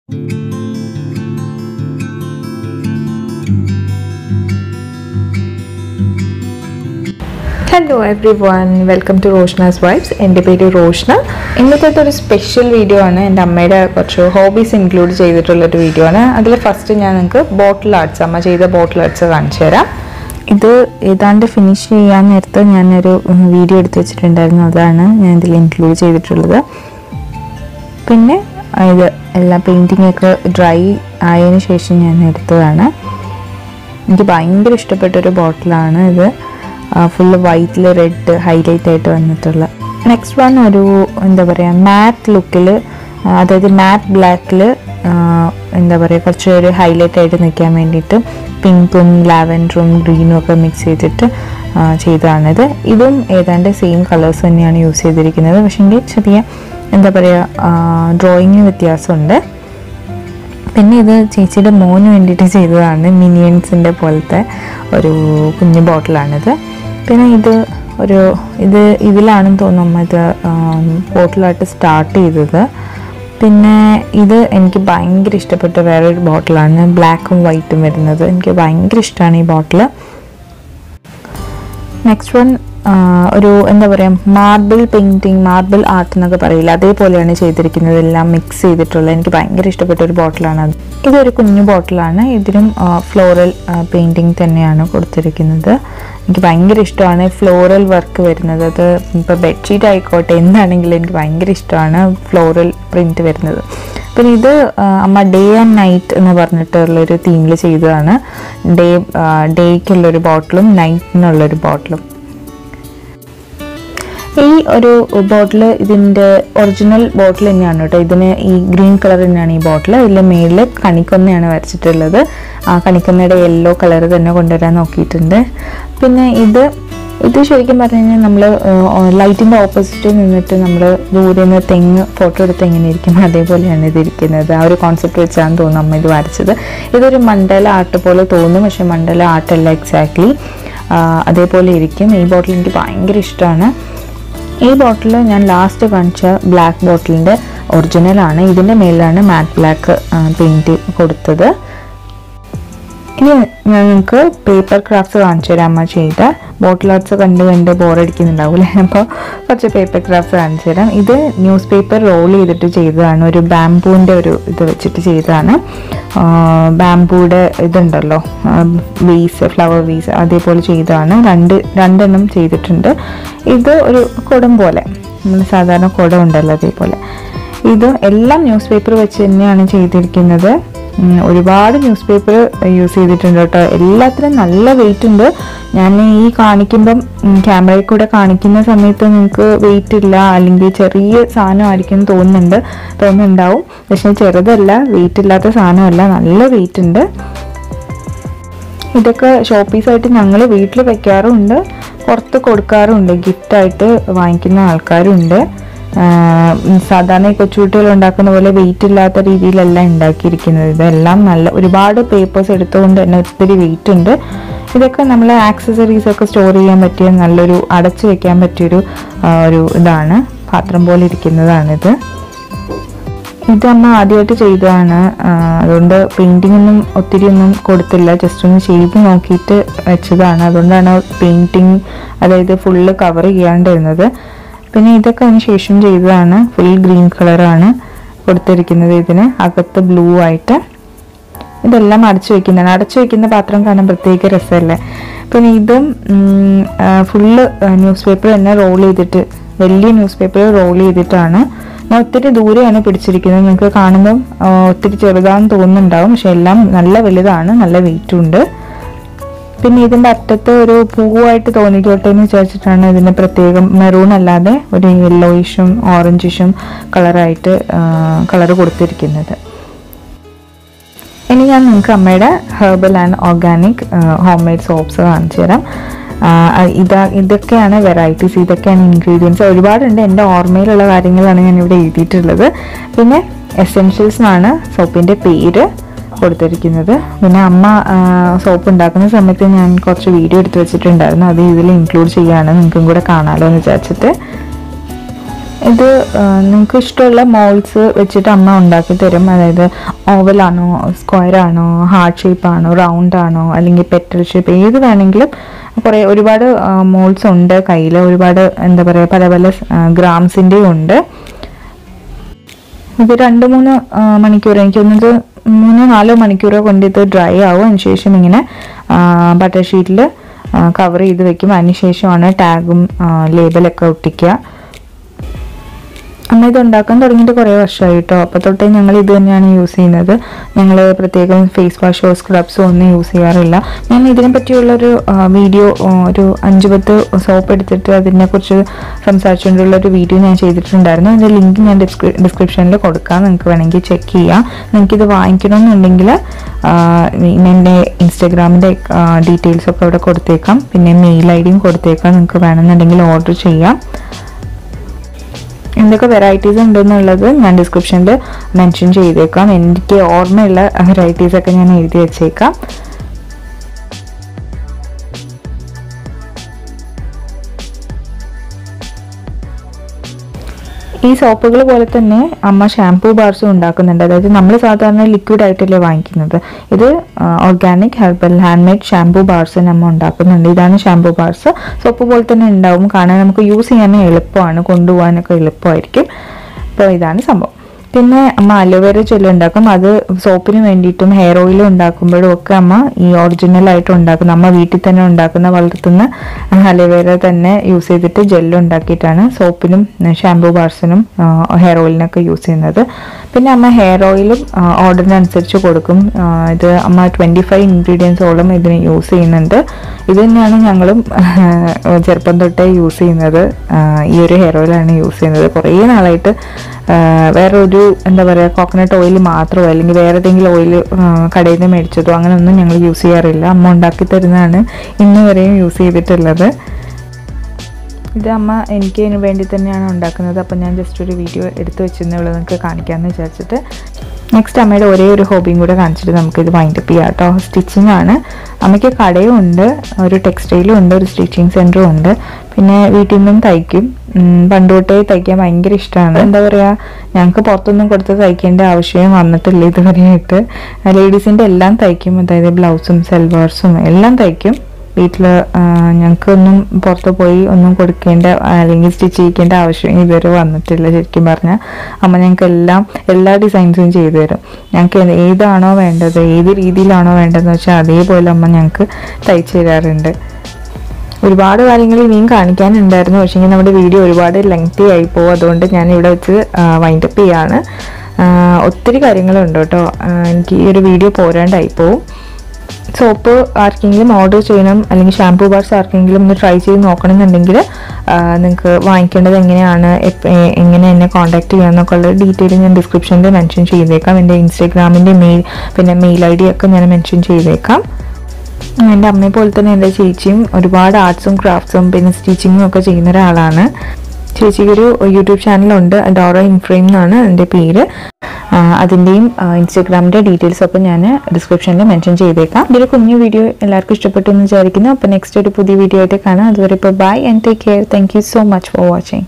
Hello everyone, welcome to Roshna's Vibes. എൻ്റെ പേര് റോഷ്ന. ഇന്നത്തെ ഒരു സ്പെഷ്യൽ വീഡിയോ ആണ്. എൻ്റെ അമ്മയുടെ കുറച്ച് ഹോബീസ് ഇൻക്ലൂഡ് ചെയ്തിട്ടുള്ളൊരു വീഡിയോ ആണ്. അതിൽ ഫസ്റ്റ് ഞാൻ നിങ്ങൾക്ക് ബോട്ടിൽ ആർട്സ്, അമ്മ ചെയ്ത ബോട്ടിൽ ആർട്സ് കാണിച്ചു തരാം. ഇത് ഏതാണ്ട് ഫിനിഷ് ചെയ്യാൻ നേരത്ത് ഞാനൊരു വീഡിയോ എടുത്ത് വെച്ചിട്ടുണ്ടായിരുന്നു. അതാണ് ഞാൻ ഇതിൽ ഇൻക്ലൂഡ് ചെയ്തിട്ടുള്ളത്. പിന്നെ ഇത് എല്ലാ പെയിൻറ്റിംഗ് ഒക്കെ ഡ്രൈ ആയതിനു ശേഷം ഞാൻ എടുത്തതാണ്. എനിക്ക് ഭയങ്കര ഇഷ്ടപ്പെട്ടൊരു ബോട്ടിലാണ് ഇത്. ഫുള്ള് വൈറ്റിൽ റെഡ് ഹൈലൈറ്റ് ആയിട്ട് വന്നിട്ടുള്ള. നെക്സ്റ്റ് വൺ ഒരു എന്താ പറയുക മാറ്റ് ലുക്കിൽ, അതായത് മാറ്റ് ബ്ലാക്കിൽ എന്താ പറയുക കുറച്ച് ഒരു ഹൈലൈറ്റ് ആയിട്ട് നിൽക്കാൻ വേണ്ടിയിട്ട് പിങ്കും ലാവൻഡറും ഗ്രീനും ഒക്കെ മിക്സ് ചെയ്തിട്ട് ചെയ്തതാണിത്. ഇതും ഏതാണ്ട് സെയിം കളേഴ്സ് തന്നെയാണ് യൂസ് ചെയ്തിരിക്കുന്നത്. പക്ഷേ ചെറിയ എന്താ പറയുക ഡ്രോയിങ്ങിന് വ്യത്യാസമുണ്ട്. പിന്നെ ഇത് ചേച്ചിയുടെ മോന് വേണ്ടിയിട്ട് ചെയ്തതാണ്. മിനിയൻസിൻ്റെ പോലത്തെ ഒരു കുഞ്ഞു ബോട്ടിലാണിത്. പിന്നെ ഇതിലാണെന്ന് തോന്നുന്നു ഇത് ബോട്ടിലായിട്ട് സ്റ്റാർട്ട് ചെയ്തത്. പിന്നെ ഇത് എനിക്ക് ഭയങ്കര ഇഷ്ടപ്പെട്ട വേറൊരു ബോട്ടിലാണ്, ബ്ലാക്കും വൈറ്റും വരുന്നത്. എനിക്ക് ഭയങ്കര ഇഷ്ടമാണ് ഈ ബോട്ടിൽ. നെക്സ്റ്റ് വൺ ഒരു എന്താ പറയുക മാർബിൾ പെയിൻറ്റിങ്, മാർബിൾ ആർട്ട് എന്നൊക്കെ പറയില്ല, അതേപോലെയാണ് ചെയ്തിരിക്കുന്നത്. എല്ലാം മിക്സ് ചെയ്തിട്ടുള്ള എനിക്ക് ഭയങ്കര ഇഷ്ടപ്പെട്ട ഒരു ബോട്ടിലാണ് അത്. ഇതൊരു കുഞ്ഞു ബോട്ടിലാണ്. ഇതിനും ഫ്ലോറൽ പെയിൻറ്റിങ് തന്നെയാണ് കൊടുത്തിരിക്കുന്നത്. എനിക്ക് ഭയങ്കര ഇഷ്ടമാണ് ഫ്ലോറൽ വർക്ക് വരുന്നത്. അത് ഇപ്പോൾ ബെഡ്ഷീറ്റ് ആയിക്കോട്ടെ എന്താണെങ്കിലും എനിക്ക് ഭയങ്കര ഇഷ്ടമാണ് ഫ്ലോറൽ പ്രിൻറ്റ് വരുന്നത്. പിന്നെ ഇത് അമ്മ ഡേ ആൻഡ് നൈറ്റ് എന്ന് പറഞ്ഞിട്ടുള്ളൊരു തീമിൽ ചെയ്തതാണ്. ഡേക്കുള്ളൊരു ബോട്ടിലും നൈറ്റിനുള്ളൊരു ബോട്ടിലും. ഈ ഒരു ബോട്ടിൽ ഇതിൻ്റെ ഒറിജിനൽ ബോട്ടിൽ തന്നെയാണ് കേട്ടോ. ഇതിന് ഈ ഗ്രീൻ കളർ തന്നെയാണ് ഈ ബോട്ടിൽ. ഇതിൽ മേളിൽ കണിക്കൊന്നയാണ് വരച്ചിട്ടുള്ളത്. ആ കണിക്കൊന്നയുടെ യെല്ലോ കളർ തന്നെ കൊണ്ടുവരാൻ നോക്കിയിട്ടുണ്ട്. പിന്നെ ഇത് ശരിക്കും പറഞ്ഞു കഴിഞ്ഞാൽ നമ്മൾ ലൈറ്റിൻ്റെ ഓപ്പോസിറ്റിൽ നിന്നിട്ട് നമ്മൾ ദൂരെ നിന്ന് തെങ്ങ് ഫോട്ടോ എടുത്ത് എങ്ങനെ ഇരിക്കും അതേപോലെയാണ് ഇതിരിക്കുന്നത്. ആ ഒരു കോൺസെപ്റ്റ് വെച്ചാണ് തോന്നുന്നു അമ്മ ഇത് വരച്ചത്. ഇതൊരു മണ്ഡല ആർട്ട് പോലെ തോന്നും, പക്ഷേ മണ്ഡല ആർട്ടല്ല എക്സാക്ട്ലി. അതേപോലെ ഇരിക്കും. ഈ ബോട്ടിൽ എനിക്ക് ഭയങ്കര ഇഷ്ടമാണ്. ഈ ബോട്ടിൽ ഞാൻ ലാസ്റ്റ് കാണിച്ച ബ്ലാക്ക് ബോട്ടിലിൻ്റെ ഒറിജിനലാണ്. ഇതിൻ്റെ മേലാണ് മാറ്റ് ബ്ലാക്ക് പെയിൻറ്റ് കൊടുത്തത്. ഇനി ഞങ്ങൾക്ക് പേപ്പർ ക്രാഫ്റ്റ്സ് കാണിച്ചു തരാം. അമ്മ ചെയ്ത ബോട്ടിൽ ആർട്സ് കണ്ട് ബോറടിക്കുന്നുണ്ടാവില്ലേ, അപ്പോൾ കുറച്ച് പേപ്പർ ക്രാഫ്റ്റ്സ് കാണിച്ചു തരാം. ഇത് ന്യൂസ് പേപ്പർ റോൾ ചെയ്തിട്ട് ചെയ്തതാണ്. ഒരു ബാംബൂൻ്റെ ഒരു ഇത് വെച്ചിട്ട് ചെയ്തതാണ്. ബാംബൂയുടെ ഇതുണ്ടല്ലോ വീസ്, ഫ്ലവർ വീസ്, അതേപോലെ ചെയ്തതാണ്. രണ്ടെണ്ണം ചെയ്തിട്ടുണ്ട്. ഇത് ഒരു കുടം പോലെ, നമ്മൾ സാധാരണ കുടം ഉണ്ടല്ലോ അതേപോലെ. ഇത് എല്ലാം ന്യൂസ് പേപ്പർ വെച്ച് തന്നെയാണ് ചെയ്തിരിക്കുന്നത്. ഒരുപാട് ന്യൂസ് പേപ്പർ യൂസ് ചെയ്തിട്ടുണ്ട് കേട്ടോ. എല്ലാത്തിനും നല്ല വെയിറ്റ് ഉണ്ട്. ഞാൻ ഈ കാണിക്കുമ്പം ക്യാമറയിൽ കൂടെ കാണിക്കുന്ന സമയത്ത് നിങ്ങൾക്ക് വെയിറ്റ് ഇല്ല, അല്ലെങ്കിൽ ചെറിയ സാധനമായിരിക്കും തോന്നുന്നുണ്ടാവും. പക്ഷെ ചെറുതല്ല, വെയിറ്റ് ഇല്ലാത്ത സാധനമല്ല, നല്ല വെയിറ്റ് ഉണ്ട്. ഇതൊക്കെ ഷോ പീസായിട്ട് ഞങ്ങൾ വീട്ടിൽ വെക്കാറുമുണ്ട്, പുറത്ത് കൊടുക്കാറുമുണ്ട്, ഗിഫ്റ്റായിട്ട് വാങ്ങിക്കുന്ന ആൾക്കാരുണ്ട്. സാധാരണ കൊച്ചുകുട്ടികൾ ഉണ്ടാക്കുന്ന പോലെ വെയിറ്റ് ഇല്ലാത്ത രീതിയിലല്ല ഉണ്ടാക്കിയിരിക്കുന്നത്. ഇതെല്ലാം നല്ല ഒരുപാട് പേപ്പേഴ്സ് എടുത്തുകൊണ്ട് തന്നെ ഒത്തിരി വെയിറ്റ് ഉണ്ട്. ഇതൊക്കെ നമ്മൾ ആക്സസറീസ് ഒക്കെ സ്റ്റോർ ചെയ്യാൻ പറ്റിയ നല്ലൊരു അടച്ചു വെക്കാൻ പറ്റിയൊരു ഇതാണ്, പാത്രം പോലെ ഇരിക്കുന്നതാണിത്. ഇത് അമ്മ ആദ്യമായിട്ട് ചെയ്തതാണ്. അതുകൊണ്ട് പെയിൻറ്റിംഗ് ഒത്തിരി ഒന്നും കൊടുത്തില്ല, ജസ്റ്റ് ഒന്ന് ചെയ്ത് നോക്കിയിട്ട് വെച്ചതാണ്. അതുകൊണ്ടാണ് പെയിൻറ്റിങ് അതായത് ഫുള്ള് കവർ ചെയ്യാണ്ടിരുന്നത്. പിന്നെ ഇതൊക്കെ അതിന് ശേഷം ചെയ്തതാണ്. ഫുൾ ഗ്രീൻ കളറാണ് കൊടുത്തിരിക്കുന്നത്. ഇതിന് അകത്ത് ബ്ലൂ ആയിട്ട്. ഇതെല്ലാം അടച്ചു വെക്കുന്ന പാത്രം കാണാൻ പ്രത്യേക രസമല്ലേ. പിന്നെ ഇതും ഫുള്ള് ന്യൂസ് പേപ്പർ തന്നെ റോൾ ചെയ്തിട്ട്, വലിയ ന്യൂസ് പേപ്പർ റോൾ ചെയ്തിട്ടാണ്. ഞാൻ ഒത്തിരി ദൂരെയാണ് പിടിച്ചിരിക്കുന്നത്. നിങ്ങൾക്ക് കാണുമ്പം ഒത്തിരി ചെറുതാണെന്ന് തോന്നുന്നുണ്ടാവും, പക്ഷെ എല്ലാം നല്ല വലുതാണ്, നല്ല വെയിറ്റും ഉണ്ട്. പിന്നെ ഇതിൻ്റെ അറ്റത്ത് ഒരു പൂവായിട്ട് തോന്നിക്കോട്ടെ എന്ന് വിചാരിച്ചിട്ടാണ് ഇതിന് പ്രത്യേകം മെറൂൺ അല്ലാതെ ഒരു യെല്ലോയിഷും ഓറഞ്ചിഷും കളർ കൊടുത്തിരിക്കുന്നത്. ഇനി ഞാൻ നിങ്ങൾക്ക് അമ്മയുടെ herbal and organic home made soaps കാണിച്ചു തരാം. ഇതൊക്കെയാണ് വെറൈറ്റീസ്, ഇതൊക്കെയാണ് ഇൻഗ്രീഡിയൻസ്. ഒരുപാടുണ്ട്, എൻ്റെ ഓർമ്മയിലുള്ള കാര്യങ്ങളാണ് ഞാൻ ഇവിടെ എഴുതിയിട്ടുള്ളത്. പിന്നെ എസെൻഷ്യൽസ് എന്നാണ് സോപ്പിൻ്റെ പേര് കൊടുത്തിരിക്കുന്നത്. പിന്നെ അമ്മ സോപ്പ് ഉണ്ടാക്കുന്ന സമയത്ത് ഞാൻ കുറച്ച് വീഡിയോ എടുത്ത് വെച്ചിട്ടുണ്ടായിരുന്നു, അത് ഇതിൽ ഇൻക്ലൂഡ് ചെയ്യുകയാണ്, നിങ്ങൾക്കും കൂടെ കാണാമല്ലോ എന്ന് വിചാരിച്ചിട്ട്. ഇത് നിങ്ങൾക്ക് ഇഷ്ടമുള്ള മോൾഡ്സ് വെച്ചിട്ട് അമ്മ ഉണ്ടാക്കി തരും. അതായത് ഓവലാണോ, സ്ക്വയറാണോ, ഹാർട്ട് ഷേപ്പാണോ, റൗണ്ട് ആണോ, അല്ലെങ്കിൽ പെറ്റൽ ഷേപ്പ്, ഏത് വേണമെങ്കിലും ഒരുപാട് മോൾഡ്സ് ഉണ്ട് കയ്യിൽ. ഒരുപാട് എന്താ പറയുക, പല പല ഗ്രാംസിൻ്റെയും ഉണ്ട്. ഇത് 2-3 മണിക്കൂർ, എനിക്ക് തോന്നുന്നത് 3-4 മണിക്കൂർ കൊണ്ട് ഇത് ഡ്രൈ ആവും. അതിനുശേഷം ഇങ്ങനെ ബട്ടർ ഷീറ്റിൽ കവർ ചെയ്ത് വെക്കും. അതിനുശേഷമാണ് ടാഗും ലേബലൊക്കെ ഒട്ടിക്കുക. അമ്മ ഇത് ഉണ്ടാക്കാൻ തുടങ്ങിയിട്ട് കുറേ വർഷമായി കേട്ടോ. അപ്പോൾ തൊട്ടേ ഞങ്ങൾ ഇത് തന്നെയാണ് യൂസ് ചെയ്യുന്നത്. ഞങ്ങൾ പ്രത്യേകം ഫേസ് വാഷോ സ്ക്രബ്സോ ഒന്നും യൂസ് ചെയ്യാറില്ല. ഞാൻ ഇതിനെ പറ്റിയുള്ളൊരു വീഡിയോ, ഒരു 5-10 സോപ്പ് എടുത്തിട്ട് അതിനെക്കുറിച്ച് സംസാരിച്ചുകൊണ്ടുള്ളൊരു വീഡിയോ ഞാൻ ചെയ്തിട്ടുണ്ടായിരുന്നു. അതിൻ്റെ ലിങ്ക് ഞാൻ ഡിസ്ക്രിപ്ഷനിൽ കൊടുക്കാം, നിങ്ങൾക്ക് വേണമെങ്കിൽ ചെക്ക് ചെയ്യാം. നിങ്ങൾക്കിത് വാങ്ങിക്കണമെന്നുണ്ടെങ്കിൽ എൻ്റെ ഇൻസ്റ്റാഗ്രാമിൻ്റെ ഡീറ്റെയിൽസൊക്കെ അവിടെ കൊടുത്തേക്കാം, പിന്നെ മെയിൽ ഐ ഡിയും കൊടുത്തേക്കാം. നിങ്ങൾക്ക് വേണമെന്നുണ്ടെങ്കിൽ ഓർഡർ ചെയ്യാം. എന്തൊക്കെ വെറൈറ്റീസ് ഉണ്ടെന്നുള്ളത് ഞാൻ ഡിസ്ക്രിപ്ഷനിൽ മെൻഷൻ ചെയ്തേക്കാം. എനിക്ക് ഓർമ്മയുള്ള വെറൈറ്റീസൊക്കെ ഞാൻ എഴുതി വെച്ചേക്കാം. ഈ സോപ്പുകൾ പോലെ തന്നെ അമ്മ ഷാംപൂ ബാർസും ഉണ്ടാക്കുന്നുണ്ട്. അതായത് നമ്മൾ സാധാരണ ലിക്വിഡ് ആയിട്ടല്ലേ വാങ്ങിക്കുന്നത്. ഇത് organic herbal hand made shampoo bars അമ്മ ഉണ്ടാക്കുന്നുണ്ട്. ഇതാണ് ഷാംപൂ ബാർസ്. സോപ്പ് പോലെ തന്നെ ഉണ്ടാവും, കാണാൻ നമുക്ക് യൂസ് ചെയ്യാൻ എളുപ്പമാണ്, കൊണ്ടുപോകാനൊക്കെ എളുപ്പമായിരിക്കും. അപ്പോൾ ഇതാണ് സംഭവം. പിന്നെ അമ്മ അലോവേര ജെൽ ഉണ്ടാക്കും. അത് സോപ്പിന് വേണ്ടിയിട്ടും ഹെയർ ഓയിലും ഉണ്ടാക്കുമ്പോഴും ഒക്കെ അമ്മ ഈ ഒറിജിനലായിട്ട് ഉണ്ടാക്കും. അമ്മ വീട്ടിൽ തന്നെ ഉണ്ടാക്കുന്ന വളർത്തുന്ന അലോവേര തന്നെ യൂസ് ചെയ്തിട്ട് ജെല്ല് ഉണ്ടാക്കിയിട്ടാണ് സോപ്പിനും ഷാംപൂ ബാർസിനും ഹെയർ ഓയിലിനൊക്കെ യൂസ് ചെയ്യുന്നത്. പിന്നെ അമ്മ ഹെയർ ഓയിലും ഓർഡറിനനുസരിച്ച് കൊടുക്കും. ഇത് അമ്മ 25 ഇൻഗ്രീഡിയൻസോളം ഇതിന് യൂസ് ചെയ്യുന്നുണ്ട്. ഇത് തന്നെയാണ് ഞങ്ങളും ചെറുപ്പം തൊട്ടേ യൂസ് ചെയ്യുന്നത്. ഈ ഒരു ഹെയർ ഓയിലാണ് യൂസ് ചെയ്യുന്നത് കുറേ നാളായിട്ട്. വേറെ ഒരു എന്താ പറയുക, കോക്കനട്ട് ഓയിൽ മാത്രമോ അല്ലെങ്കിൽ വേറെ ഏതെങ്കിലും ഓയിൽ കടയിൽ നിന്ന് മേടിച്ചതോ അങ്ങനെയൊന്നും ഞങ്ങൾ യൂസ് ചെയ്യാറില്ല. അമ്മ ഉണ്ടാക്കി തരുന്നതാണ് ഇന്ന് വരെയും യൂസ് ചെയ്തിട്ടുള്ളത്. ഇത് അമ്മ എനിക്ക് വേണ്ടി തന്നെയാണ് ഉണ്ടാക്കുന്നത്. അപ്പം ഞാൻ ജസ്റ്റ് ഒരു വീഡിയോ എടുത്ത് വെച്ചിരുന്നേ ഉള്ളൂ, നിങ്ങൾക്ക് കാണിക്കാമെന്ന് വിചാരിച്ചിട്ട്. നെക്സ്റ്റ് അമ്മയുടെ ഒരേ ഒരു ഹോബിയും കൂടെ കാണിച്ചിട്ട് നമുക്കിത് വൈൻഡപ്പ് ചെയ്യാം കേട്ടോ. സ്റ്റിച്ചിങ് ആണ്. അമ്മയ്ക്ക് കടയും ഉണ്ട്, ഒരു ടെക്സ്റ്റൈലും ഉണ്ട്, ഒരു സ്റ്റിച്ചിങ് സെൻറ്ററും ഉണ്ട്. പിന്നെ വീട്ടിൽ നിന്നും തയ്ക്കും. പണ്ട് തൊട്ടേ തയ്ക്കാൻ ഭയങ്കര ഇഷ്ടമാണ്. എന്താ പറയുക, ഞങ്ങൾക്ക് പുറത്തൊന്നും കൊടുത്ത് തയ്ക്കേണ്ട ആവശ്യം വന്നിട്ടില്ല ഇതുവരെയായിട്ട്. ലേഡീസിൻ്റെ എല്ലാം തയ്ക്കും, അതായത് ബ്ലൗസും സൽവാർസും എല്ലാം തയ്ക്കും. വീട്ടിൽ ഞങ്ങൾക്കൊന്നും പുറത്ത് പോയി ഒന്നും കൊടുക്കേണ്ട അല്ലെങ്കിൽ സ്റ്റിച്ച് ചെയ്യിക്കേണ്ട ആവശ്യം ഇതുവരെ വന്നിട്ടില്ല. ശരിക്കും പറഞ്ഞാൽ അമ്മ ഞങ്ങൾക്ക് എല്ലാ ഡിസൈൻസും ചെയ്തു തരും. ഞങ്ങൾക്ക് ഏതാണോ വേണ്ടത്, ഏത് രീതിയിലാണോ വേണ്ടതെന്ന് വെച്ചാൽ അതേപോലെ അമ്മ ഞങ്ങൾക്ക് തയ്ച്ചു തരാറുണ്ട്. ഒരുപാട് കാര്യങ്ങൾ ഇനിയും കാണിക്കാനുണ്ടായിരുന്നു, പക്ഷേ നമ്മുടെ വീഡിയോ ഒരുപാട് ലെങ്തി ആയി പോകും. അതുകൊണ്ട് ഞാൻ ഇവിടെ വെച്ച് വൈൻഡപ്പ് ചെയ്യാണ്. ഒത്തിരി കാര്യങ്ങളുണ്ട് കേട്ടോ, എനിക്ക് ഈ ഒരു വീഡിയോ പോരാണ്ടായി പോവും. സോപ്പ് ആർക്കെങ്കിലും ഓർഡർ ചെയ്യണം അല്ലെങ്കിൽ ഷാംപൂ ബാർസ് ആർക്കെങ്കിലും ഒന്ന് ട്രൈ ചെയ്ത് നോക്കണമെന്നുണ്ടെങ്കിൽ നിങ്ങൾക്ക് വാങ്ങിക്കേണ്ടത് എങ്ങനെയാണ്, എങ്ങനെ എന്നെ കോൺടാക്ട് ചെയ്യാമെന്നൊക്കെ ഉള്ള ഡീറ്റെയിൽ ഞാൻ ഡിസ്ക്രിപ്ഷനിൽ മെൻഷൻ ചെയ്തേക്കാം. എൻ്റെ ഇൻസ്റ്റാഗ്രാമിൻ്റെ മെയിൽ ഐ ഡി ഒക്കെ ഞാൻ മെൻഷൻ ചെയ്തേക്കാം. എൻ്റെ അമ്മയെ പോലെ തന്നെ എൻ്റെ ചേച്ചിയും ഒരുപാട് ആർട്സും ക്രാഫ്റ്റ്സും പിന്നെ സ്റ്റിച്ചിങ്ങും ഒക്കെ ചെയ്യുന്ന ഒരാളാണ്. ചേച്ചിക്കൊരു യൂട്യൂബ് ചാനലുണ്ട്, ഡോറ ഇൻഫ്രെയിം എന്നാണ് എൻ്റെ പേര്. അതിൻ്റെയും ഇൻസ്റ്റാഗ്രാമിൻ്റെ ഡീറ്റെയിൽസൊക്കെ ഞാൻ ഡിസ്ക്രിപ്ഷനിൽ മെൻഷൻ ചെയ്തേക്കാം. ഇതൊരു കുഞ്ഞു വീഡിയോ എല്ലാവർക്കും ഇഷ്ടപ്പെട്ടു എന്ന് വിചാരിക്കുന്നു. അപ്പോൾ നെക്സ്റ്റ് ഒരു പുതിയ വീഡിയോ ആയിട്ട് കാണാം. അതുവരെ ഇപ്പോൾ bye and take care. Thank you so much for watching.